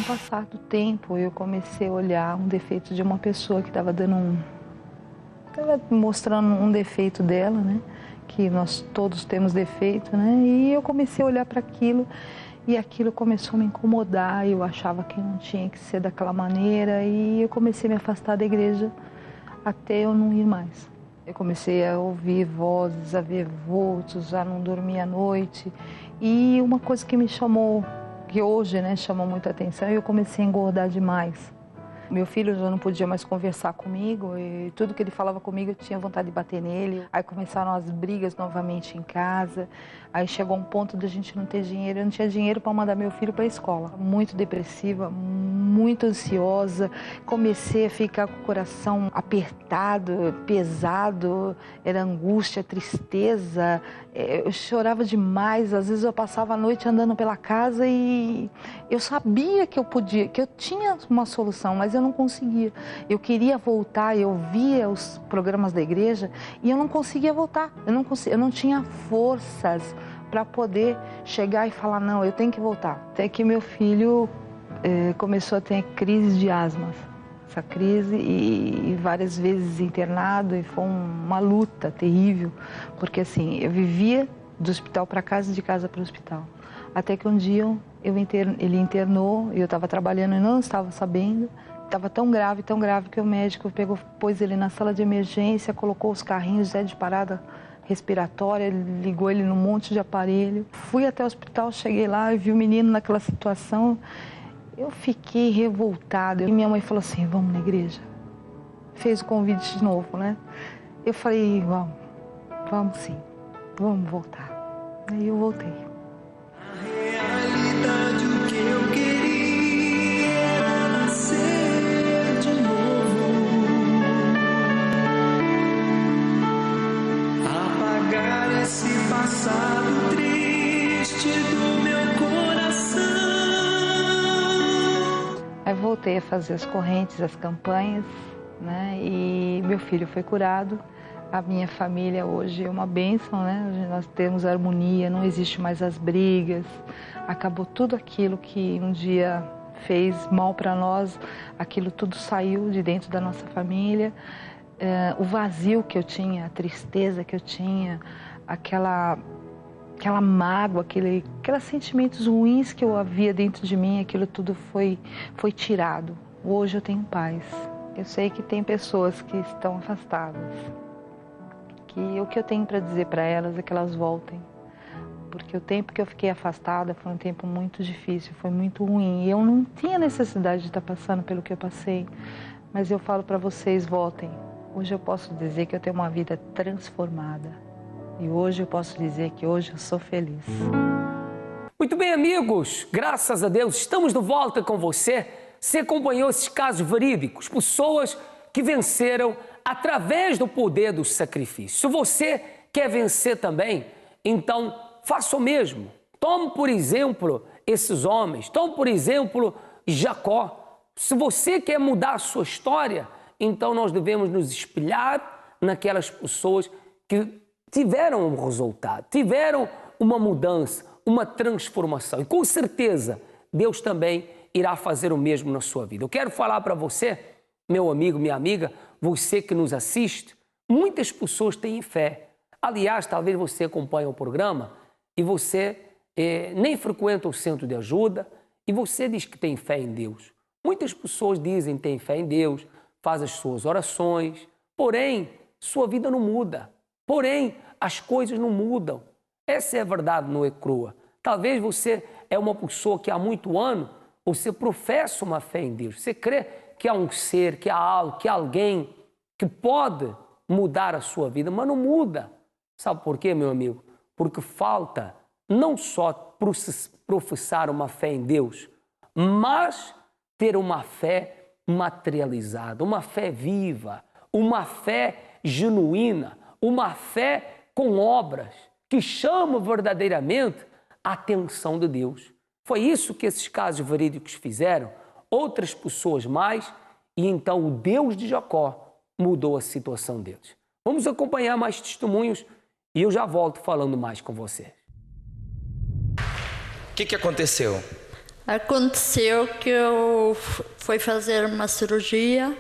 passar do tempo, eu comecei a olhar um defeito de uma pessoa que estava estava mostrando um defeito dela, né? Que nós todos temos defeito, né? E eu comecei a olhar para aquilo e aquilo começou a me incomodar. Eu achava que não tinha que ser daquela maneira e eu comecei a me afastar da igreja até eu não ir mais. Eu comecei a ouvir vozes, a ver vultos, a não dormir à noite. E uma coisa que me chamou, que hoje, né, chamou muita atenção, eu comecei a engordar demais. Meu filho já não podia mais conversar comigo e tudo que ele falava comigo eu tinha vontade de bater nele. Aí começaram as brigas novamente em casa. Aí chegou um ponto de a gente não ter dinheiro. Eu não tinha dinheiro para mandar meu filho para a escola. Muito depressiva, muito ansiosa. Comecei a ficar com o coração apertado, pesado. Era angústia, tristeza. Eu chorava demais. Às vezes eu passava a noite andando pela casa e eu sabia que eu podia, que eu tinha uma solução, mas eu não conseguia. Eu queria voltar, eu via os programas da igreja e eu não conseguia voltar. Eu não tinha forças para poder chegar e falar, não, eu tenho que voltar. Até que meu filho começou a ter crise de asma. Essa crise e várias vezes internado e foi uma luta terrível, porque assim, eu vivia do hospital para casa e de casa para o hospital. Até que um dia ele internou, eu estava trabalhando e não estava sabendo. Estava tão grave que o médico pôs ele na sala de emergência, colocou os carrinhos de parada respiratória, ligou ele num monte de aparelho. Fui até o hospital, cheguei lá e vi o menino naquela situação. Eu fiquei revoltada. E minha mãe falou assim, vamos na igreja? Fez o convite de novo, né? Eu falei, vamos sim, vamos voltar. Aí eu voltei. A realidade, o que eu queria era nascer de novo, apagar esse passado triste do meu coração. Aí voltei a fazer as correntes, as campanhas, né? E meu filho foi curado. A minha família hoje é uma bênção, né? Nós temos harmonia, não existe mais as brigas. Acabou tudo aquilo que um dia fez mal para nós, aquilo tudo saiu de dentro da nossa família. O vazio que eu tinha, a tristeza que eu tinha, aquela mágoa, aqueles sentimentos ruins que eu havia dentro de mim, aquilo tudo foi tirado. Hoje eu tenho paz. Eu sei que tem pessoas que estão afastadas. Que o que eu tenho para dizer para elas é que elas voltem. Porque o tempo que eu fiquei afastada foi um tempo muito difícil, foi muito ruim. E eu não tinha necessidade de estar passando pelo que eu passei. Mas eu falo para vocês, voltem. Hoje eu posso dizer que eu tenho uma vida transformada. E hoje eu posso dizer que hoje eu sou feliz. Muito bem, amigos. Graças a Deus, estamos de volta com você. Você acompanhou esses casos verídicos, pessoas que venceram através do poder do sacrifício. Se você quer vencer também, então faça o mesmo. Tome, por exemplo, esses homens. Tome, por exemplo, Jacó. Se você quer mudar a sua história, então nós devemos nos espelhar naquelas pessoas que tiveram um resultado, tiveram uma mudança, uma transformação. E com certeza, Deus também irá fazer o mesmo na sua vida. Eu quero falar para você, meu amigo, minha amiga, você que nos assiste, muitas pessoas têm fé. Aliás, talvez você acompanhe o programa e você nem frequenta o centro de ajuda e você diz que tem fé em Deus. Muitas pessoas dizem que têm fé em Deus, faz as suas orações, porém, sua vida não muda. Porém, as coisas não mudam. Essa é a verdade, não é crua. Talvez você é uma pessoa que há muito ano você professa uma fé em Deus. Você crê que há um ser, que há algo, que há alguém que pode mudar a sua vida, mas não muda. Sabe por quê, meu amigo? Porque falta não só professar uma fé em Deus, mas ter uma fé materializada, uma fé viva, uma fé genuína, uma fé com obras que chamam verdadeiramente a atenção de Deus. Foi isso que esses casos verídicos fizeram, outras pessoas mais, e então o Deus de Jacó mudou a situação deles. Vamos acompanhar mais testemunhos e eu já volto falando mais com vocês. O que aconteceu? Aconteceu que eu fui fazer uma cirurgia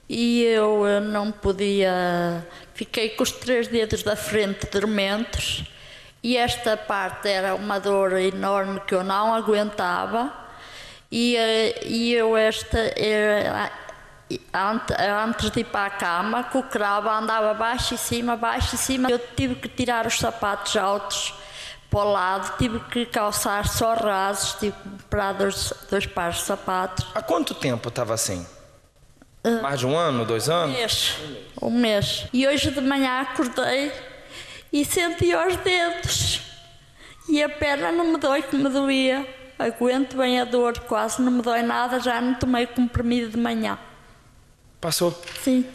e eu não podia, fiquei com os 3 dedos da frente dormentes e esta parte era uma dor enorme que eu não aguentava e antes de ir para a cama, com o cravo andava baixo e cima, eu tive que tirar os sapatos altos para o lado, tive que calçar só rasos, tive que comprar dois pares de sapatos. Há quanto tempo estava assim? Mais de 1 ano, 2 anos? Um mês. E hoje de manhã acordei e senti os dedos. E a perna não me dói como doía. Aguento bem a dor, quase não me dói nada, já não tomei comprimido de manhã. Passou? Sim.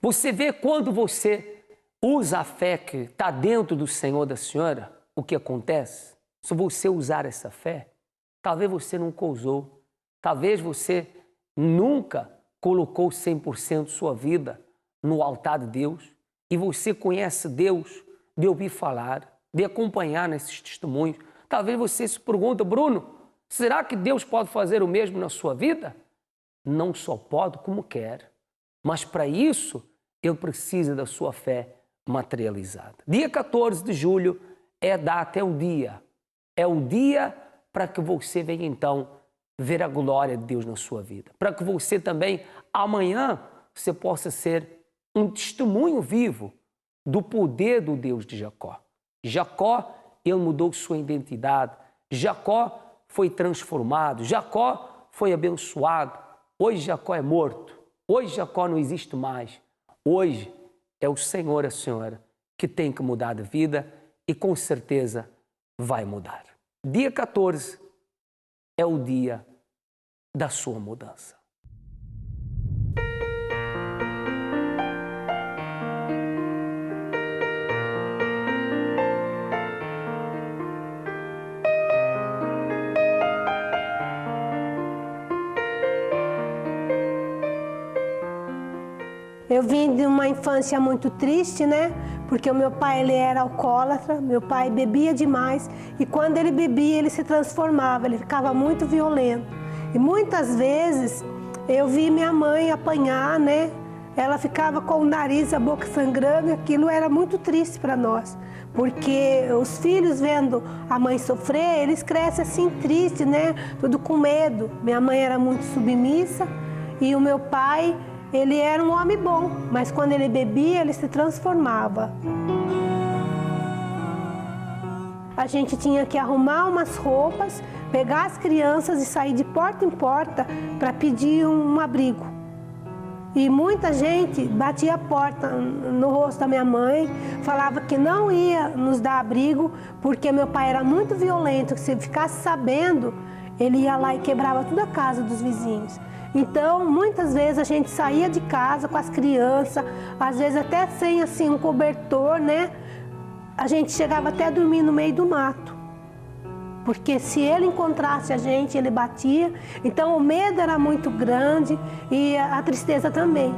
Você vê quando você usa a fé que está dentro do Senhor da senhora, o que acontece? Se você usar essa fé, talvez você nunca usou, talvez você nunca colocou 100% sua vida no altar de Deus e você conhece Deus de ouvir falar, de acompanhar nesses testemunhos. Talvez você se pergunte, Bruno, será que Deus pode fazer o mesmo na sua vida? Não só pode, como quer. Mas para isso, Ele precisa da sua fé materializada. Dia 14 de julho é a data, é o dia. É o dia para que você venha então ver a glória de Deus na sua vida. Para que você também, amanhã, você possa ser um testemunho vivo do poder do Deus de Jacó. Jacó, ele mudou sua identidade. Jacó foi transformado. Jacó foi abençoado. Hoje Jacó é morto. Hoje Jacó não existe mais. Hoje é o Senhor, a senhora, que tem que mudar de vida e com certeza vai mudar. Dia 14 é o dia da sua mudança. Eu vim de uma infância muito triste, né? Porque o meu pai, ele era alcoólatra, meu pai bebia demais e quando ele bebia, ele se transformava, ele ficava muito violento. E muitas vezes eu vi minha mãe apanhar, né? Ela ficava com o nariz, a boca sangrando e aquilo era muito triste para nós. Porque os filhos vendo a mãe sofrer, eles crescem assim tristes, né? Tudo com medo. Minha mãe era muito submissa e o meu pai, ele era um homem bom, mas quando ele bebia, ele se transformava. A gente tinha que arrumar umas roupas, pegar as crianças e sair de porta em porta para pedir um abrigo. E muita gente batia a porta no rosto da minha mãe, falava que não ia nos dar abrigo, porque meu pai era muito violento, que se ficasse sabendo, ele ia lá e quebrava toda a casa dos vizinhos. Então, muitas vezes a gente saía de casa com as crianças, às vezes até sem assim, um cobertor, né? A gente chegava até a dormir no meio do mato. Porque se ele encontrasse a gente, ele batia. Então, o medo era muito grande e a tristeza também.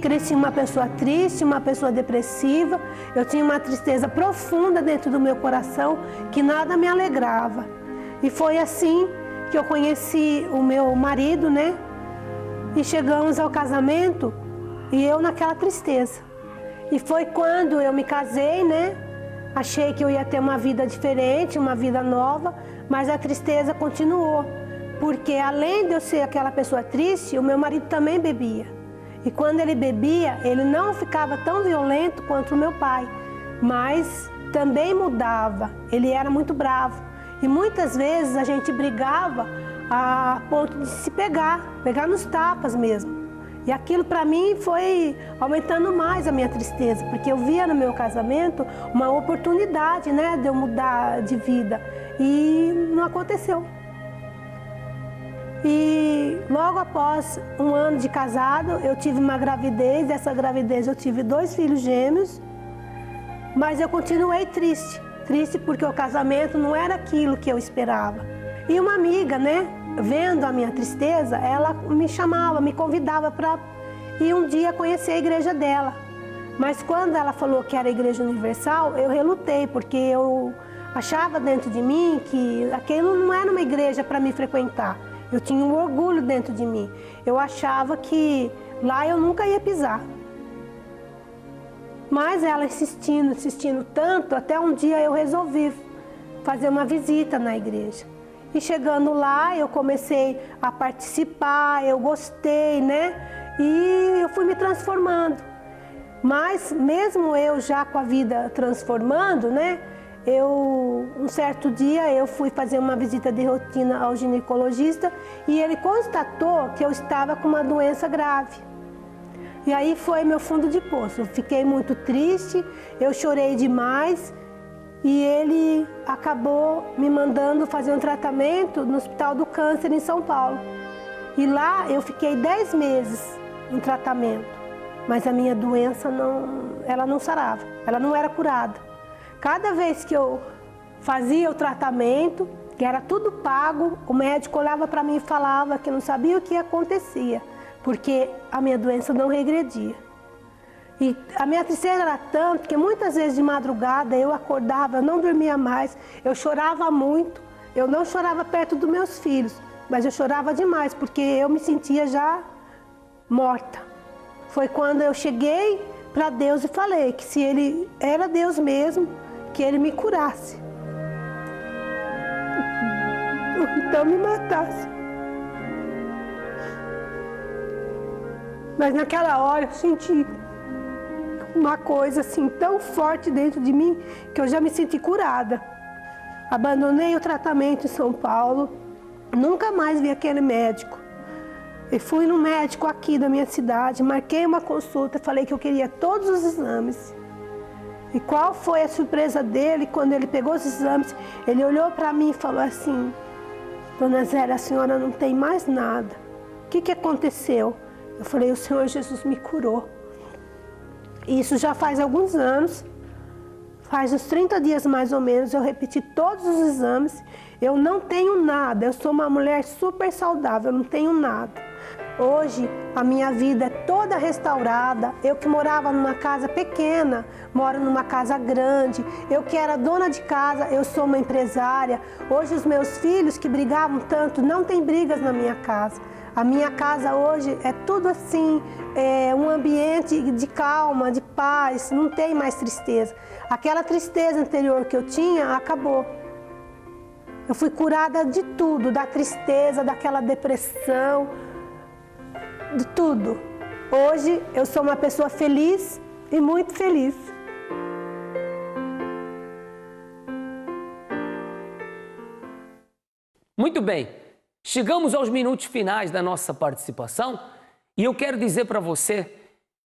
Cresci uma pessoa triste, uma pessoa depressiva. Eu tinha uma tristeza profunda dentro do meu coração que nada me alegrava. E foi assim que eu conheci o meu marido, né? E chegamos ao casamento e eu naquela tristeza. E foi quando eu me casei, né? Achei que eu ia ter uma vida diferente, uma vida nova, mas a tristeza continuou. Porque além de eu ser aquela pessoa triste, o meu marido também bebia. E quando ele bebia, ele não ficava tão violento quanto o meu pai, mas também mudava, ele era muito bravo. E muitas vezes a gente brigava a ponto de se pegar nos tapas mesmo. E aquilo para mim foi aumentando mais a minha tristeza, porque eu via no meu casamento uma oportunidade, né, de eu mudar de vida. E não aconteceu. E logo após 1 ano de casado, eu tive uma gravidez. Dessa gravidez eu tive 2 filhos gêmeos, mas eu continuei triste. Triste porque o casamento não era aquilo que eu esperava. E uma amiga, né, vendo a minha tristeza, ela me chamava, me convidava para ir um dia conhecer a igreja dela. Mas quando ela falou que era a Igreja Universal, eu relutei, porque eu achava dentro de mim que aquilo não era uma igreja para me frequentar. Eu tinha um orgulho dentro de mim. Eu achava que lá eu nunca ia pisar. Mas ela insistindo tanto, até um dia eu resolvi fazer uma visita na igreja. E chegando lá, eu comecei a participar, eu gostei, né? E eu fui me transformando. Mas mesmo eu já com a vida transformando, né? Um certo dia eu fui fazer uma visita de rotina ao ginecologista e ele constatou que eu estava com uma doença grave. E aí foi meu fundo de poço. Eu fiquei muito triste, eu chorei demais e ele acabou me mandando fazer um tratamento no Hospital do Câncer em São Paulo. E lá eu fiquei 10 meses em tratamento, mas a minha doença ela não sarava, ela não era curada. Cada vez que eu fazia o tratamento, que era tudo pago, o médico olhava para mim e falava que não sabia o que acontecia, porque a minha doença não regredia. E a minha tristeza era tanto que muitas vezes de madrugada eu acordava, eu não dormia mais, eu chorava muito. Eu não chorava perto dos meus filhos, mas eu chorava demais, porque eu me sentia já morta. Foi quando eu cheguei para Deus e falei que se Ele era Deus mesmo, que Ele me curasse. Ou então me matasse. Mas naquela hora eu senti uma coisa assim tão forte dentro de mim que eu já me senti curada. Abandonei o tratamento em São Paulo, nunca mais vi aquele médico. E fui no médico aqui da minha cidade, marquei uma consulta, falei que eu queria todos os exames. E qual foi a surpresa dele quando ele pegou os exames? Ele olhou para mim e falou assim: Dona Zélia, a senhora não tem mais nada. O que aconteceu? Eu falei: o Senhor Jesus me curou. Isso já faz alguns anos, faz uns 30 dias mais ou menos, eu repeti todos os exames. Eu não tenho nada, eu sou uma mulher super saudável, eu não tenho nada. Hoje a minha vida é toda restaurada. Eu que morava numa casa pequena, moro numa casa grande. Eu que era dona de casa, eu sou uma empresária. Hoje os meus filhos que brigavam tanto, não tem brigas na minha casa. A minha casa hoje é tudo assim, um ambiente de calma, de paz, não tem mais tristeza. Aquela tristeza anterior que eu tinha, acabou. Eu fui curada de tudo, da tristeza, daquela depressão, de tudo. Hoje eu sou uma pessoa feliz e muito feliz. Muito bem, chegamos aos minutos finais da nossa participação e eu quero dizer para você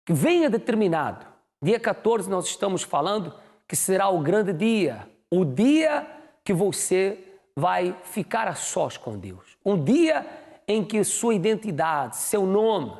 que venha determinado. Dia 14 nós estamos falando que será o grande dia, o dia que você vai ficar a sós com Deus. Um dia em que sua identidade, seu nome,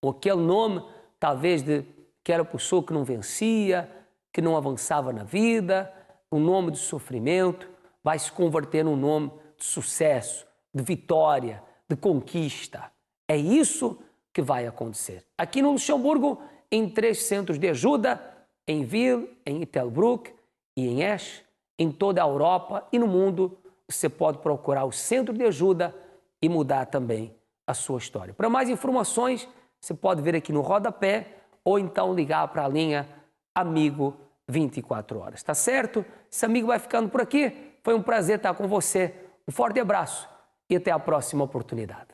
ou aquele nome talvez de que era pessoa que não vencia, que não avançava na vida, um nome de sofrimento, vai se converter num nome de sucesso, de vitória, de conquista. É isso que vai acontecer. Aqui no Luxemburgo, em 3 centros de ajuda, em Ville, em Ettelbruck e em Esch, em toda a Europa e no mundo, você pode procurar o centro de ajuda e mudar também a sua história. Para mais informações, você pode ver aqui no rodapé ou então ligar para a linha Amigo 24 horas. Tá certo? Esse amigo vai ficando por aqui. Foi um prazer estar com você. Um forte abraço e até a próxima oportunidade.